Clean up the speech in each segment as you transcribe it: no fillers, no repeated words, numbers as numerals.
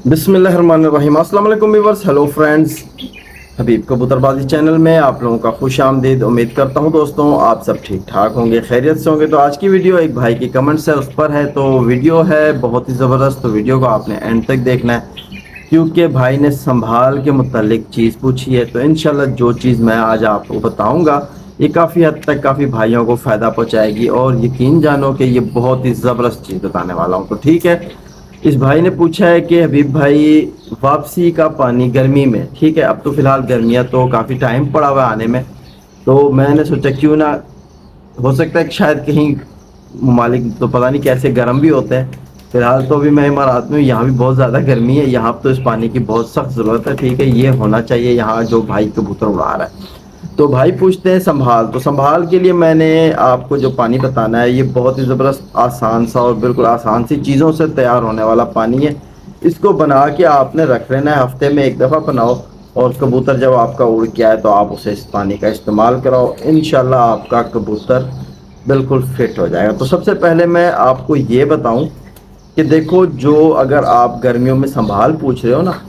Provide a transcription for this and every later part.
बिस्मिल्लाहिर्रहमानिर्रहीम। अस्सलाम वालेकुम व्यूअर्स, हेलो फ्रेंड्स। हबीब कबूतरबाजी चैनल में आप लोगों का खुश आमदीद। उम्मीद करता हूँ दोस्तों आप सब ठीक ठाक होंगे, खैरियत से होंगे। तो आज की वीडियो एक भाई की कमेंट्स है उस पर है, तो वीडियो है बहुत ही ज़बरदस्त। तो वीडियो को आपने एंड तक देखना है क्योंकि भाई ने संभाल के मुतालिक चीज़ पूछी है। तो इंशाल्लाह जो चीज़ मैं आज आपको बताऊँगा ये काफ़ी हद तक काफ़ी भाइयों को फ़ायदा पहुँचाएगी, और यकीन जानो कि ये बहुत ही ज़बरदस्त चीज़ बताने वाला हूँ। तो ठीक है, इस भाई ने पूछा है कि हबीब भाई वापसी का पानी गर्मी में, ठीक है अब तो फिलहाल गर्मियाँ तो काफ़ी टाइम पड़ा हुआ है आने में, तो मैंने सोचा क्यों ना, हो सकता है कि शायद कहीं ममालिक तो पता नहीं कैसे गर्म भी होते हैं। फिलहाल तो अभी मैं इमारात में हूँ, यहाँ भी बहुत ज़्यादा गर्मी है, यहाँ तो इस पानी की बहुत सख्त ज़रूरत है। ठीक है, ये होना चाहिए यहाँ जो भाई कबूतर उड़ा रहा है। तो भाई पूछते हैं संभाल, तो संभाल के लिए मैंने आपको जो पानी बताना है ये बहुत ही ज़बरदस्त आसान सा और बिल्कुल आसान सी चीज़ों से तैयार होने वाला पानी है। इसको बना के आपने रख लेना है, हफ्ते में एक दफ़ा बनाओ, और कबूतर जब आपका उड़ के आए तो आप उसे इस पानी का इस्तेमाल कराओ। इंशाल्लाह आपका कबूतर बिल्कुल फिट हो जाएगा। तो सबसे पहले मैं आपको ये बताऊं कि देखो, जो अगर आप गर्मियों में संभाल पूछ रहे हो ना,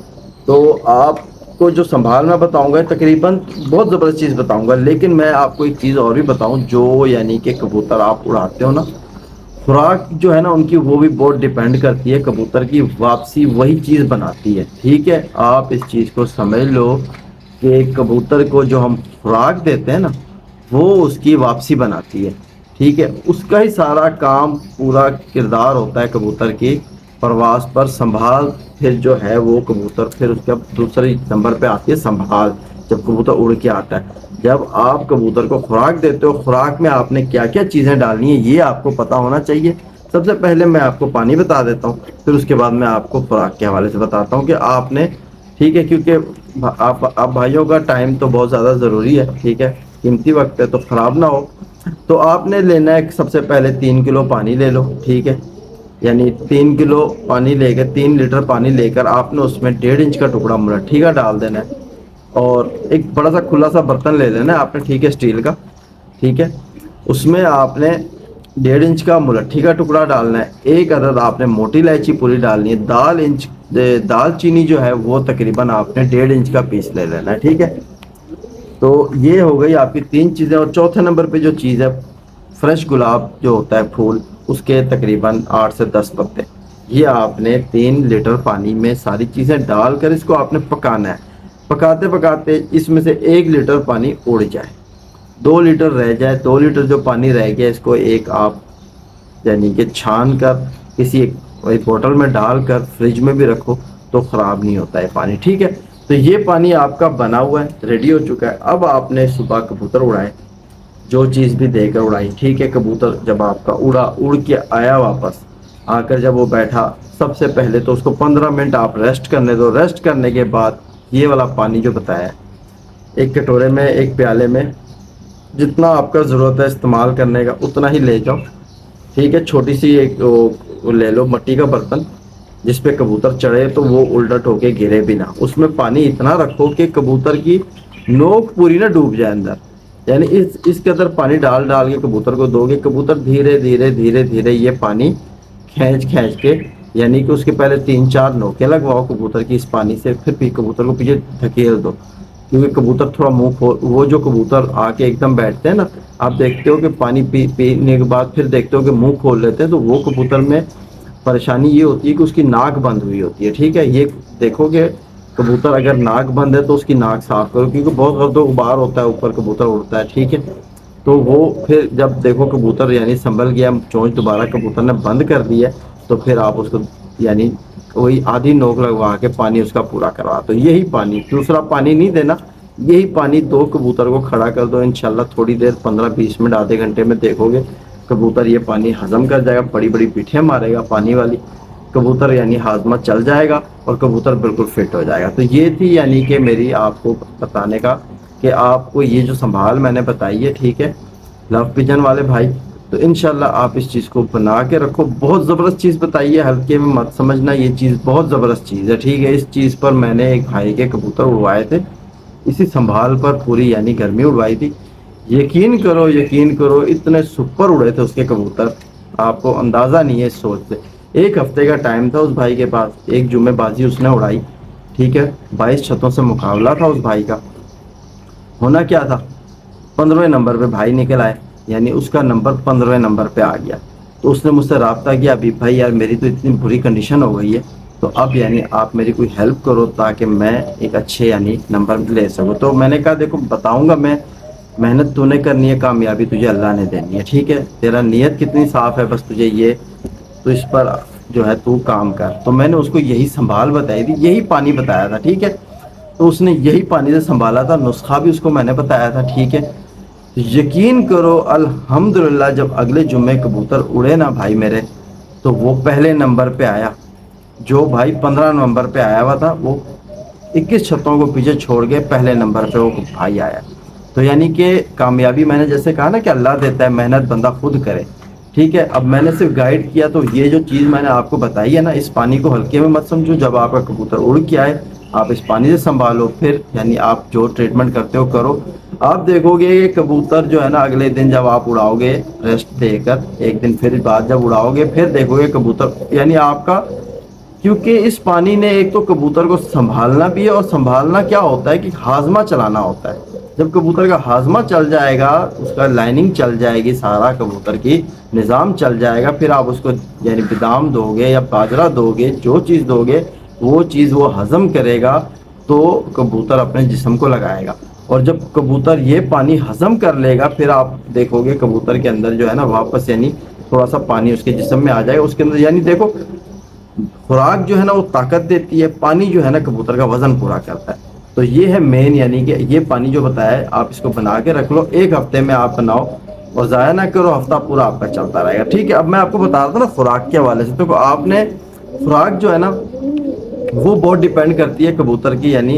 तो आपको जो संभाल मैं बताऊंगा तकरीबन बहुत ज़बरदस्त चीज़ बताऊंगा, लेकिन मैं आपको एक चीज़ और भी बताऊं, जो यानी कि कबूतर आप उड़ाते हो ना, खुराक जो है ना उनकी वो भी बहुत डिपेंड करती है। कबूतर की वापसी वही चीज़ बनाती है। ठीक है, आप इस चीज़ को समझ लो कि कबूतर को जो हम खुराक देते हैं ना वो उसकी वापसी बनाती है। ठीक है, उसका ही सारा काम पूरा किरदार होता है कबूतर की परवास पर। संभाल फिर जो है वो कबूतर फिर उसके दूसरे नंबर पे आती है संभाल, जब कबूतर उड़ के आता है। जब आप कबूतर को खुराक देते हो, खुराक में आपने क्या क्या चीज़ें डालनी है ये आपको पता होना चाहिए। सबसे पहले मैं आपको पानी बता देता हूँ, फिर उसके बाद मैं आपको खुराक के हवाले से बताता हूँ कि आपने, ठीक है, क्योंकि आप भाइयों का टाइम तो बहुत ज़्यादा ज़रूरी है। ठीक है, कीमती वक्त है तो ख़राब ना हो। तो आपने लेना है सबसे पहले 3 किलो पानी ले लो। ठीक है, यानी 3 किलो पानी लेकर 3 लीटर पानी लेकर आपने उसमें 1.5 इंच का टुकड़ा मुलट्ठी का डाल देना है, और एक बड़ा सा खुला सा बर्तन ले लेना है आपने, ठीक है, स्टील का। ठीक है, उसमें आपने 1.5 इंच का मुलट्ठी का टुकड़ा डालना है। एक अदद आपने मोटी इलायची पूरी डालनी है। दाल चीनी जो है वो तकरीबन आपने 1.5 इंच का पीस ले लेना है। ठीक है, तो ये हो गई आपकी 3 चीज़ें। और चौथे नंबर पे जो चीज़ है, फ्रेश गुलाब जो होता है फूल, उसके तकरीबन 8 से 10 पत्ते। ये आपने 3 लीटर पानी में सारी चीज़ें डालकर इसको आपने पकाना है। पकाते पकाते इसमें से 1 लीटर पानी उड़ जाए, 2 लीटर रह जाए। 2 लीटर जो पानी रह गया इसको एक आप यानी कि छान कर किसी एक बोतल में डालकर फ्रिज में भी रखो तो ख़राब नहीं होता है पानी। ठीक है, तो ये पानी आपका बना हुआ है, रेडी हो चुका है। अब आपने सुबह कबूतर उड़ाए, जो चीज़ भी देकर उड़ाई। ठीक है, कबूतर जब आपका उड़ के आया वापस, आकर जब वो बैठा, सबसे पहले तो उसको 15 मिनट आप रेस्ट करने दो। रेस्ट करने के बाद ये वाला पानी जो बताया, एक कटोरे में, एक प्याले में, जितना आपका ज़रूरत है इस्तेमाल करने का उतना ही ले जाओ। ठीक है, छोटी सी एक वो ले लो मट्टी का बर्तन जिस पे कबूतर चढ़े तो वो उल्टा होके गिरे भी ना। उसमें पानी इतना रखो कि कबूतर की नोक पूरी ना डूब जाए अंदर, यानी इसके अंदर पानी डाल डाल के कबूतर को दोगे। कबूतर धीरे धीरे धीरे धीरे ये पानी खींच खींच के, यानी कि उसके पहले 3-4 नोके लगवाओ कबूतर की इस पानी से, फिर कबूतर को पीछे धकेल दो। क्योंकि कबूतर थोड़ा मुंह खोल, वो जो कबूतर आके एकदम बैठते हैं ना, आप देखते हो कि पानी पीने के बाद फिर देखते हो कि मुंह खोल लेते हैं, तो वो कबूतर में परेशानी ये होती है कि उसकी नाक बंद हुई होती है। ठीक है, ये देखोगे कबूतर अगर नाक बंद है तो उसकी नाक साफ करो, क्योंकि बहुत गर्दो गुबार होता है ऊपर कबूतर उड़ता है। ठीक है, तो वो फिर जब देखो कबूतर यानी संभल गया, चोंच दोबारा कबूतर ने बंद कर दी है, तो फिर आप उसको यानी वही आधी नोक लगवा के पानी उसका पूरा करवा। तो यही पानी, दूसरा पानी नहीं देना, यही पानी 2 कबूतर को खड़ा कर दो। इंशाल्लाह थोड़ी देर 15-20 मिनट, आधे घंटे में देखोगे कबूतर ये पानी हजम कर जाएगा, बड़ी बड़ी पीठें मारेगा पानी वाली, कबूतर यानी हाजमा चल जाएगा और कबूतर बिल्कुल फिट हो जाएगा। तो ये थी यानी कि मेरी आपको बताने का कि आपको ये जो संभाल मैंने बताई है, ठीक है, लव पिजन वाले भाई, तो इंशाल्लाह आप इस चीज़ को बना के रखो। बहुत ज़बरदस्त चीज़ बताई है, हल्के में मत समझना, ये चीज़ बहुत ज़बरदस्त चीज़ है। ठीक है, इस चीज़ पर मैंने एक भाई के कबूतर उड़वाए थे, इसी संभाल पर पूरी यानी गर्मी उड़वाई थी। यकीन करो इतने सुपर उड़े थे उसके कबूतर, आपको अंदाज़ा नहीं है इस सोच से। एक हफ्ते का टाइम था उस भाई के पास, एक जुम्मेबाजी उसने उड़ाई, ठीक है। 22 छतों से मुकाबला था उस भाई का। होना क्या था, 15वें नंबर पे भाई निकल आए, यानी उसका नंबर 15वें नंबर पे आ गया। तो उसने मुझसे रब्ता किया, अभी भाई यार मेरी तो इतनी बुरी कंडीशन हो गई है, तो अब यानी आप मेरी कोई हेल्प करो ताकि मैं एक अच्छे यानी नंबर ले सकूँ। तो मैंने कहा देखो बताऊँगा मैं, मेहनत तूने करनी है, कामयाबी तुझे अल्लाह ने देनी है, ठीक है। तेरा नीयत कितनी साफ़ है बस तुझे ये, तो इस पर जो है तू काम कर। तो मैंने उसको यही संभाल बताई थी, यही पानी बताया था, ठीक है। तो उसने यही पानी से संभाला था, नुस्खा भी उसको मैंने बताया था, ठीक है। तो यकीन करो अल्हम्दुलिल्लाह जब अगले जुम्मे कबूतर उड़े ना भाई मेरे, तो वो पहले नंबर पे आया। जो भाई 15 नंबर पे आया हुआ था वो 21 छतों को पीछे छोड़ के पहले नंबर पे वो भाई आया। तो यानी कि कामयाबी मैंने जैसे कहा ना कि अल्लाह देता है, मेहनत बंदा खुद करे, ठीक है। अब मैंने सिर्फ गाइड किया, तो ये जो चीज़ मैंने आपको बताई है ना, इस पानी को हल्के में मत समझो। जब आपका कबूतर उड़ के आए आप इस पानी से संभालो, फिर यानी आप जो ट्रीटमेंट करते हो करो। आप देखोगे ये कबूतर जो है ना, अगले दिन जब आप उड़ाओगे रेस्ट देकर, एक दिन फिर बाद जब उड़ाओगे फिर देखोगे कबूतर यानी आपका, क्योंकि इस पानी ने एक तो कबूतर को संभालना भी है, और संभालना क्या होता है कि हाजमा चलाना होता है। जब कबूतर का हाजमा चल जाएगा, उसका लाइनिंग चल जाएगी, सारा कबूतर की निज़ाम चल जाएगा, फिर आप उसको यानी बादाम दोगे या बाजरा दोगे, जो चीज़ दोगे वो चीज़ वो हज़म करेगा, तो कबूतर अपने जिस्म को लगाएगा। और जब कबूतर ये पानी हज़म कर लेगा, फिर आप देखोगे कबूतर के अंदर जो है ना वापस यानी थोड़ा सा पानी उसके जिस्म में आ जाएगा। उसके अंदर यानी देखो खुराक जो है ना वो ताकत देती है, पानी जो है ना कबूतर का वजन पूरा करता है। तो ये है मेन, यानी कि ये पानी जो बताया है आप इसको बना के रख लो, एक हफ्ते में आप बनाओ और ज़ाया ना करो, हफ्ता पूरा आपका चलता रहेगा, ठीक है। अब मैं आपको बता रहा था ना खुराक के हवाले से, तो आपने खुराक जो है ना वो बहुत डिपेंड करती है कबूतर की, यानी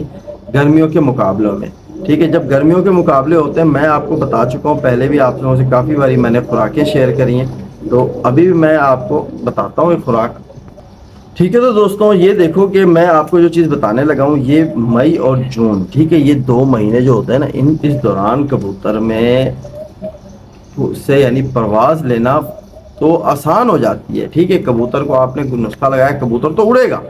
गर्मियों के मुकाबलों में, ठीक है। जब गर्मियों के मुकाबले होते हैं, मैं आपको बता चुका हूँ पहले भी, आप लोगों से काफ़ी बारी मैंने खुराकें शेयर करी हैं, तो अभी भी मैं आपको बताता हूँ ये खुराक, ठीक है। तो दोस्तों ये देखो कि मैं आपको जो चीज़ बताने लगा हूँ, ये मई और जून, ठीक है, ये 2 महीने जो होते हैं ना, इस दौरान कबूतर में उससे यानी परवाज़ लेना तो आसान हो जाती है, ठीक है। कबूतर को आपने नुस्खा लगाया, कबूतर तो उड़ेगा।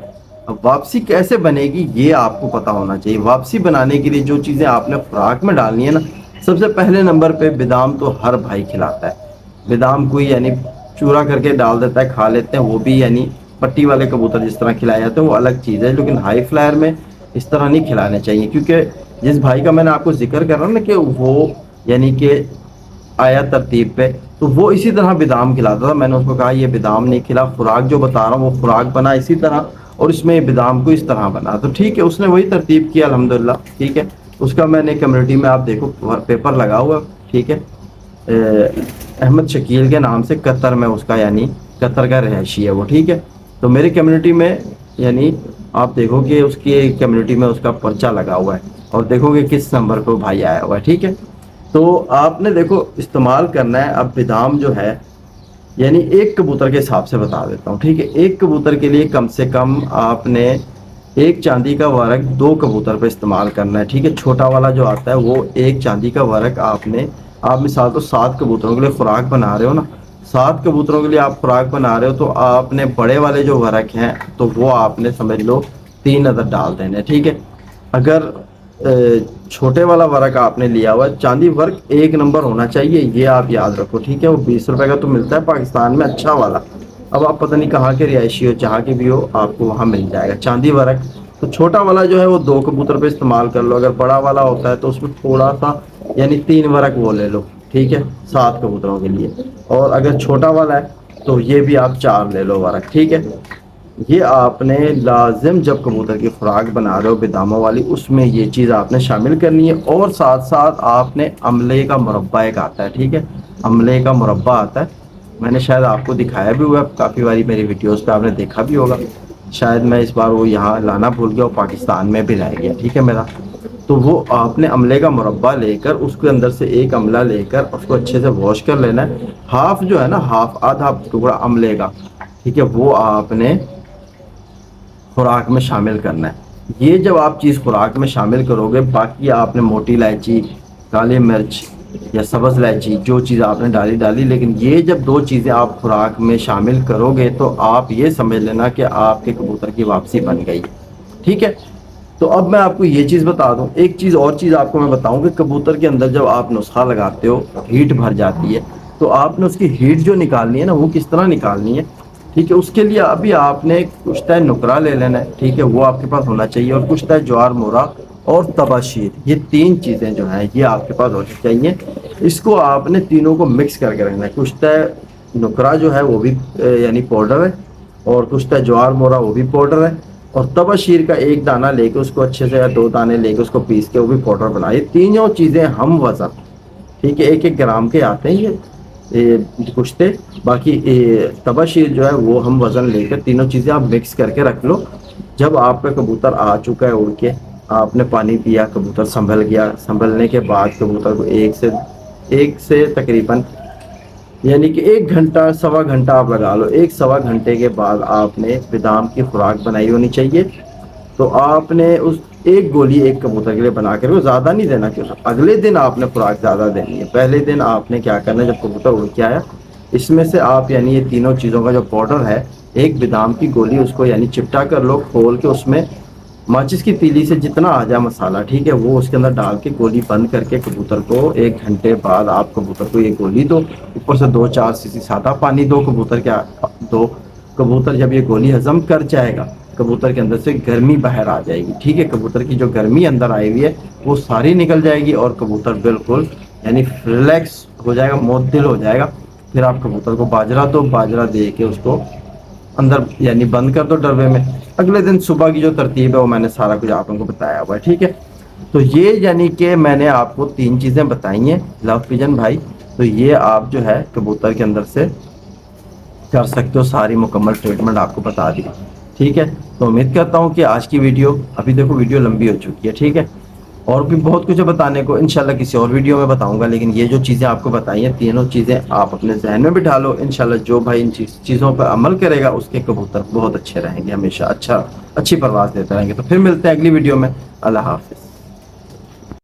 अब वापसी कैसे बनेगी ये आपको पता होना चाहिए। वापसी बनाने के लिए जो चीज़ें आपने खुराक में डालनी है ना, सबसे पहले नंबर पे बादाम तो हर भाई खिलाता है। बादाम कोई यानी चूरा करके डाल देता है, खा लेते हैं, वो भी यानी पट्टी वाले कबूतर जिस तरह खिलाए जाते हैं वो अलग चीज़ है, लेकिन हाई फ्लायर में इस तरह नहीं खिलाने चाहिए। क्योंकि जिस भाई का मैंने आपको जिक्र कर रहा हूँ ना कि वो यानी कि आया तरतीब पे, तो वो इसी तरह बादाम खिलाता था। मैंने उसको कहा ये बादाम नहीं खिला, खुराक जो बता रहा हूँ वो खुराक बना इसी तरह, और इसमें बादाम को इस तरह बना। तो ठीक है, उसने वही तरतीब किया अल्हम्दुलिल्लाह, ठीक है। उसका मैंने कम्युनिटी में आप देखो पेपर लगा हुआ, ठीक है। अहमद शकील के नाम से कतर में उसका यानी कतर का रहायशी है वो, ठीक है। तो मेरी कम्युनिटी में यानी आप देखोगे उसकी कम्युनिटी में उसका पर्चा लगा हुआ है, और देखोगे किस नंबर पर भाई आया हुआ है, ठीक है। तो आपने देखो इस्तेमाल करना है। अब बादाम जो है यानी एक कबूतर के हिसाब से बता देता हूँ, ठीक है। एक कबूतर के लिए कम से कम आपने एक चांदी का वर्क 2 कबूतर पे इस्तेमाल करना है, ठीक है। छोटा वाला जो आता है वो एक चांदी का वर्क आपने, आप मिसाल तो 7 कबूतरों के लिए खुराक बना रहे हो ना, 7 कबूतरों के लिए आप खुराक बना रहे हो, तो आपने बड़े वाले जो वर्क हैं तो वो आपने समझ लो 3 अदद डाल देने, ठीक है। अगर छोटे वाला वर्क आपने लिया हुआ है, चांदी वर्क 1 नंबर होना चाहिए, ये आप याद रखो, ठीक है। वो 20 रुपए का तो मिलता है पाकिस्तान में अच्छा वाला। अब आप पता नहीं कहाँ के रिहायशी हो, जहाँ के भी हो, आपको वहाँ मिल जाएगा चांदी वर्क। तो छोटा वाला जो है वो 2 कबूतर पे इस्तेमाल कर लो। अगर बड़ा वाला होता है तो उसमें थोड़ा सा यानी 3 वर्क वो ले लो, ठीक है, 7 कबूतरों के लिए। और अगर छोटा वाला है तो ये भी आप 4 ले लो वर्क, ठीक है। ये आपने लाजिम जब कबूतर की खुराक बना रहे हो बादामों वाली, उसमें ये चीज़ आपने शामिल करनी है। और साथ साथ आपने अमले का मुरब्बा एक आता है, ठीक है, अमले का मुरब्बा आता है, मैंने शायद आपको दिखाया भी हुआ है काफ़ी बारी मेरी वीडियोस पे, आपने देखा भी होगा शायद। मैं इस बार वो यहाँ लाना भूल गया और पाकिस्तान में भी रह गया, ठीक है मेरा। तो वो आपने अमले का मुरब्बा लेकर उसके अंदर से एक अमला लेकर उसको अच्छे से वॉश कर लेना है। हाफ जो है ना, हाफ आधा टुकड़ा अमले का, ठीक है, वो आपने खुराक में शामिल करना है। ये जब आप चीज़ खुराक में शामिल करोगे, बाकी आपने मोटी इलायची, काली मिर्च, یا سبز الائچی جو چیز آپ نے ڈالی، لیکن یہ جب 2 چیزیں آپ خوراک میں شامل کرو گے تو آپ یہ سمجھ لینا کہ آپ کے کبوتر کی واپسی بن گئی، ٹھیک ہے۔ تو اب میں آپ کو یہ چیز بتا دوں، ایک چیز اور چیز آپ کو میں بتاؤں کہ کبوتر کے اندر جب آپ نسخہ لگاتے ہو ہیٹ بھر جاتی ہے، تو آپ نے اس کی ہیٹ جو نکالنی ہے نا، وہ کس طرح نکالنی ہے، ٹھیک ہے۔ اس کے لیے ابھی آپ نے کشتہ نکرا لے لینا ہے، ٹھیک ہے، وہ آپ کے پاس ہونا چاہیے، اور کشتہ جوار مورا اور تباشیر، یہ 3 چیزیں جو ہیں یہ آپ کے پاس ہونی چاہیے۔ اس کو آپ نے تینوں کو مکس کر کے رکھنا ہے۔ کشتہ نکرا جو ہے وہ بھی یعنی پاؤڈر ہے، اور کشتہ جوار مورا وہ بھی پاؤڈر ہے، اور تباشیر کا 1 دانہ لے کے اس کو اچھے سے، یا 2 دانے لے کے اس کو پیس کے وہ بھی پاؤڈر بنائے۔ تینوں چیزیں ہم وزن، ٹھیک ہے، 1-1 گرام کے آتے ہیں یہ کشتے، باقی تباشیر جو ہے وہ ہم وزن لے کر تینوں چیزیں آپ مکس کر کے رکھ لو۔ جب آپ کا کبوتر آ چکا ہے اڑ کے، آپ نے پانی پیا، کبوتر سنبھل گیا، سنبھلنے کے بعد کبوتر کو ایک سے تقریباً یعنی کہ 1 گھنٹہ سوا گھنٹہ آپ لگا لو، 1 سوا گھنٹے کے بعد آپ نے بادام کی خوراک بنائی ہونی چاہیے۔ تو آپ نے اس 1 گولی 1 کبوتر کے لیے بنا کر، وہ زیادہ نہیں دینا، کہ اگلے دن آپ نے خوراک زیادہ دینی ہے۔ پہلے دن آپ نے کیا کرنا ہے، جب کبوتر اڑ کے آیا، اس میں سے آپ یعنی یہ تینوں چیزوں کا جو پاؤڈر ہے، 1 بادام کی گولی اس کو یعنی چپٹا کر لو، کھول کے اس میں ماچس کی تیلی سے جتنا آ جائے مسالہ، ٹھیک ہے، وہ اس کے اندر ڈال کے گولی بند کر کے کبوتر کو 1 گھنٹے بعد آپ کبوتر کو یہ گولی دو۔ اوپر سے 2-4 cc سادہ پانی دو کبوتر کے دو۔ کبوتر جب یہ گولی ہضم کر جائے گا، کبوتر کے اندر سے گرمی باہر آ جائے گی، ٹھیک ہے، کبوتر کی جو گرمی اندر آئی ہوئی ہے وہ ساری نکل جائے گی، اور کبوتر بالکل یعنی ریلیکس ہو جائے گا، معتدل ہو جائے گا۔ پھر آپ کبوتر کو باجرہ دے کے اس کو اندر یعنی بند کر دو ڈربے میں۔ اگلے دن صبح کی جو ترتیب ہے وہ میں نے سارا کچھ آپ کو بتایا ہوا ہے، ٹھیک ہے۔ تو یہ یعنی کہ میں نے آپ کو 3 چیزیں بتائی ہیں لو پیجن بھائی، تو یہ آپ جو ہے کبوتر کے اندر سے کر سکتے ہو، ساری مکمل ٹریٹمنٹ آپ کو بتا دی، ٹھیک ہے۔ تو امید کرتا ہوں کہ آج کی ویڈیو، ابھی دیکھو ویڈیو لمبی ہو چکی ہے، ٹھیک ہے، اور بھی بہت کچھ ہے بتانے کو، انشاءاللہ کسی اور ویڈیو میں بتاؤں گا، لیکن یہ جو چیزیں آپ کو بتائی ہیں تینوں چیزیں آپ اپنے ذہن میں بٹھا لو، انشاءاللہ جو بھائی ان چیزوں پر عمل کرے گا اس کے کبوتر بہت اچھے رہیں گے، ہمیشہ اچھی پرواز دیتے رہیں گے۔ تو پھر ملتے ہیں اگلی ویڈیو میں، اللہ حافظ۔